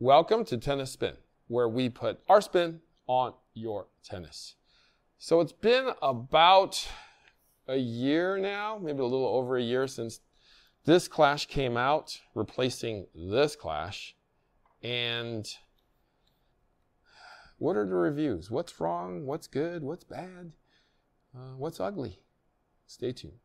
Welcome to Tennis Spin, where we put our spin on your tennis. So it's been about a year now, maybe a little over a year since this Clash came out, replacing this Clash. And what are the reviews? What's wrong? What's good? What's bad? What's ugly? Stay tuned.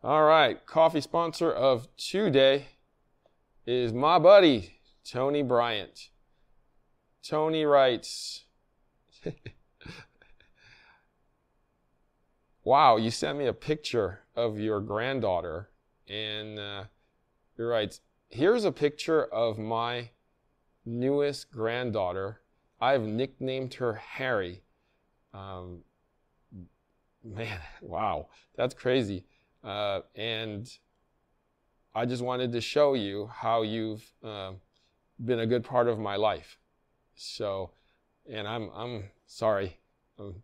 All right, coffee sponsor of today is my buddy, Tony Bryant. Tony writes, wow, you sent me a picture of your granddaughter, and he writes, here's a picture of my newest granddaughter. I've nicknamed her Harry. Man, wow, that's crazy. And I just wanted to show you how you've been a good part of my life. So, and I'm sorry, I'm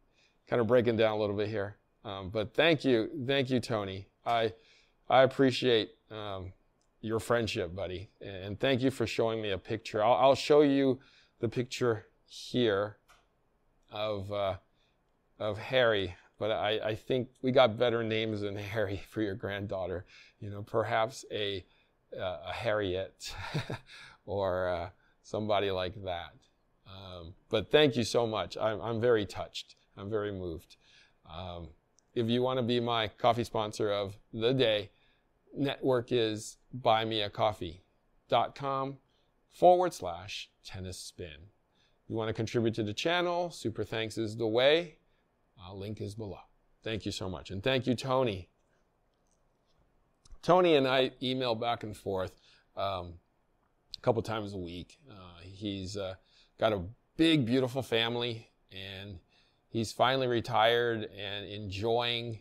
kind of breaking down a little bit here, but thank you, Tony. I appreciate your friendship, buddy, and thank you for showing me a picture. I'll show you the picture here of Harry. But I think we got better names than Harry for your granddaughter. You know, perhaps a Harriet or somebody like that. But thank you so much. I'm very touched. I'm very moved. If you want to be my coffee sponsor of the day, network is buymeacoffee.com/tennis spin. You want to contribute to the channel, super thanks is the way. Link is below. Thank you so much. And thank you, Tony. Tony and I email back and forth a couple times a week. He's got a big, beautiful family, and he's finally retired and enjoying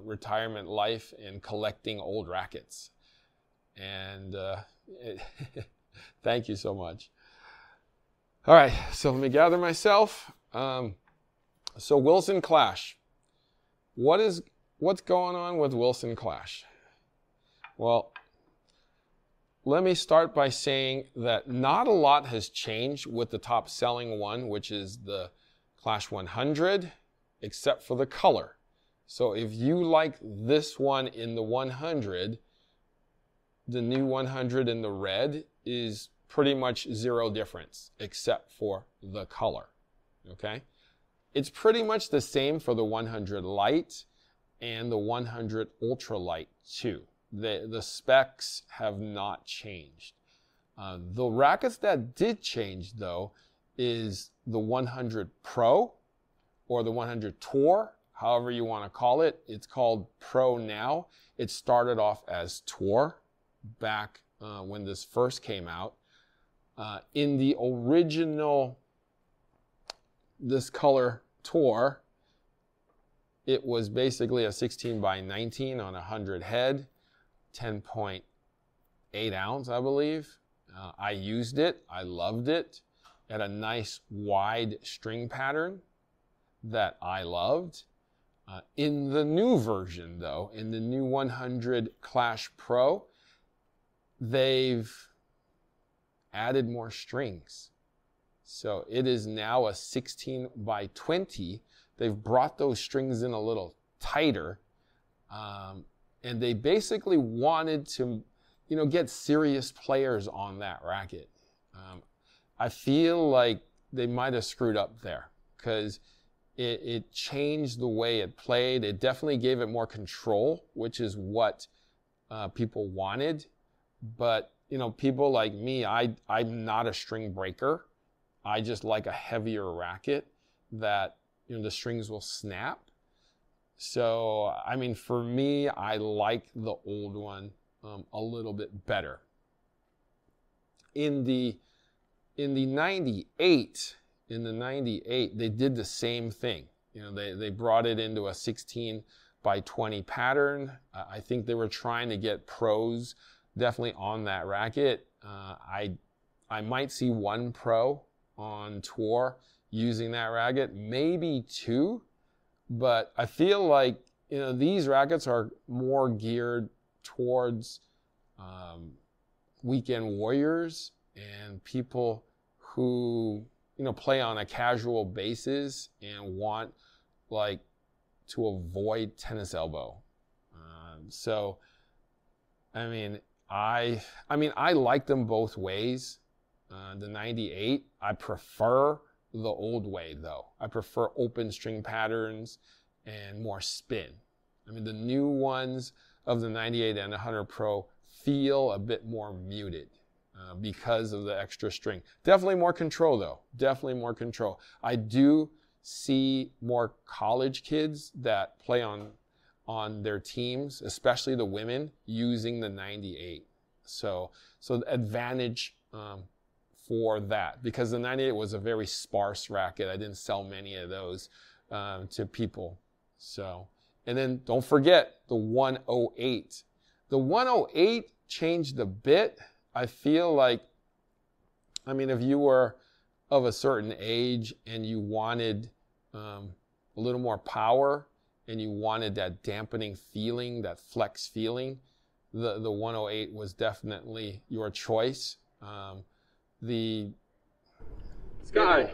retirement life and collecting old rackets. And thank you so much. All right, so let me gather myself. So Wilson Clash, what's going on with Wilson Clash? Well, let me start by saying that not a lot has changed with the top selling one, which is the Clash 100, except for the color. So if you like this one in the 100, the new 100 in the red is pretty much zero difference, except for the color, okay? It's pretty much the same for the 100 Lite and the 100 Ultra Light too. The specs have not changed. The rackets that did change though is the 100 Pro or the 100 Tour, however you want to call it. It's called Pro now. It started off as Tour back when this first came out. In the original this color Tour, it was basically a 16 by 19 on 100 head, 10.8 ounce, I believe. I used it. I loved it. It had a nice wide string pattern that I loved. In the new version, though, in the new 100 Clash Pro, they've added more strings. So it is now a 16 by 20. They've brought those strings in a little tighter. And they basically wanted to, get serious players on that racket. I feel like they might have screwed up there because it changed the way it played. It definitely gave it more control, which is what people wanted. But, people like me, I'm not a string breaker. I just like a heavier racket that, the strings will snap. So, I mean, for me, I like the old one a little bit better. In the 98, they did the same thing. They brought it into a 16 by 20 pattern. I think they were trying to get pros definitely on that racket. I might see one pro on tour using that racket, maybe two, but I feel like these rackets are more geared towards weekend warriors and people who, play on a casual basis and want to avoid tennis elbow. So, I like them both ways. The 98, I prefer the old way though. I prefer open string patterns and more spin. The new ones of the 98 and 100 Pro feel a bit more muted because of the extra string. Definitely more control though. Definitely more control. I do see more college kids that play on their teams, especially the women, using the 98. So the advantage for that, because the 98 was a very sparse racket. I didn't sell many of those to people. So, and then don't forget the 108. The 108 changed a bit. I feel like, if you were of a certain age and you wanted a little more power and you wanted that dampening feeling, that flex feeling, the 108 was definitely your choice. Sky,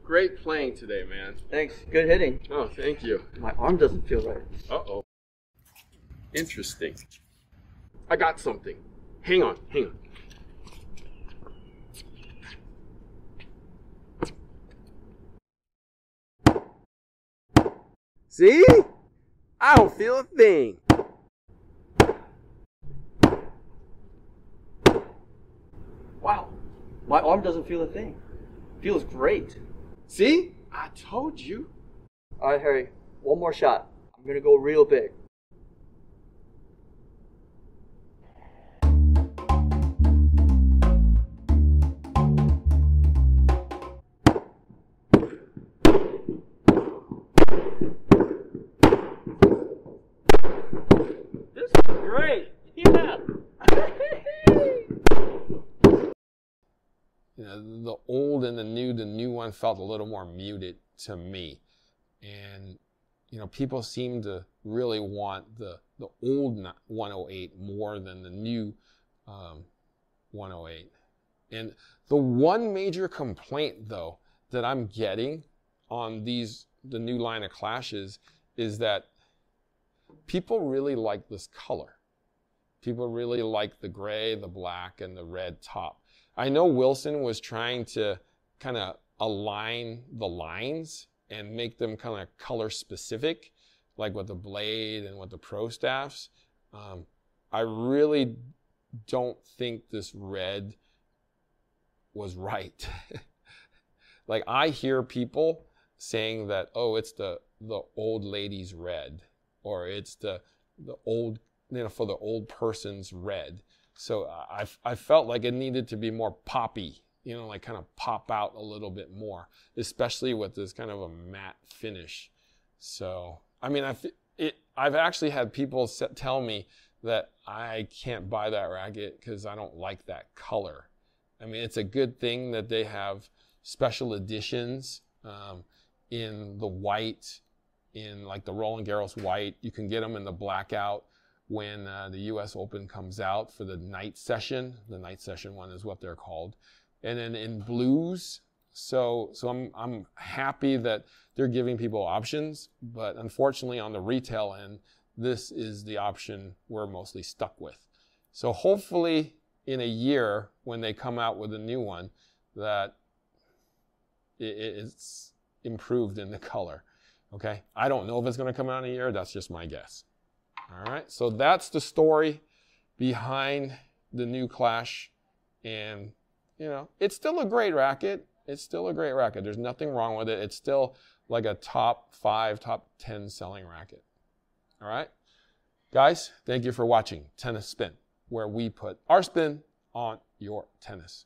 great playing today, man. Thanks. Good hitting. Oh, thank you. My arm doesn't feel right. Uh-oh. Interesting. I got something. Hang on. See? I don't feel a thing. Wow. My arm doesn't feel a thing. Feels great. See? I told you. All right, Harry. One more shot. I'm going to go real big. This is great. Yeah. The old and the new one felt a little more muted to me. And, people seem to really want the old 108 more than the new 108. And the one major complaint, though, that I'm getting on the new line of Clashes is that people really like this color. People really like the gray, the black, and the red top. I know Wilson was trying to kind of align the lines and make them kind of color specific, like with the blade and with the pro staffs. I really don't think this red was right. Like, I hear people saying that, oh, it's the old lady's red, or it's the old, for the old person's red. So I felt like it needed to be more poppy, like kind of pop out a little bit more, especially with this kind of a matte finish. So, I've actually had people tell me that I can't buy that racket because I don't like that color. It's a good thing that they have special editions in the white, in like the Roland Garros white. You can get them in the blackout when the US Open comes out for the night session. The night session one is what they're called. And then in blues. So I'm happy that they're giving people options, but unfortunately on the retail end, this is the option we're mostly stuck with. So hopefully in a year when they come out with a new one, that it's improved in the color. Okay, I don't know if it's going to come out in a year. That's just my guess. All right, so that's the story behind the new Clash. And, it's still a great racket. It's still a great racket. There's nothing wrong with it. It's still like a top 5, top 10 selling racket. All right, guys, thank you for watching Tennis Spin, where we put our spin on your tennis.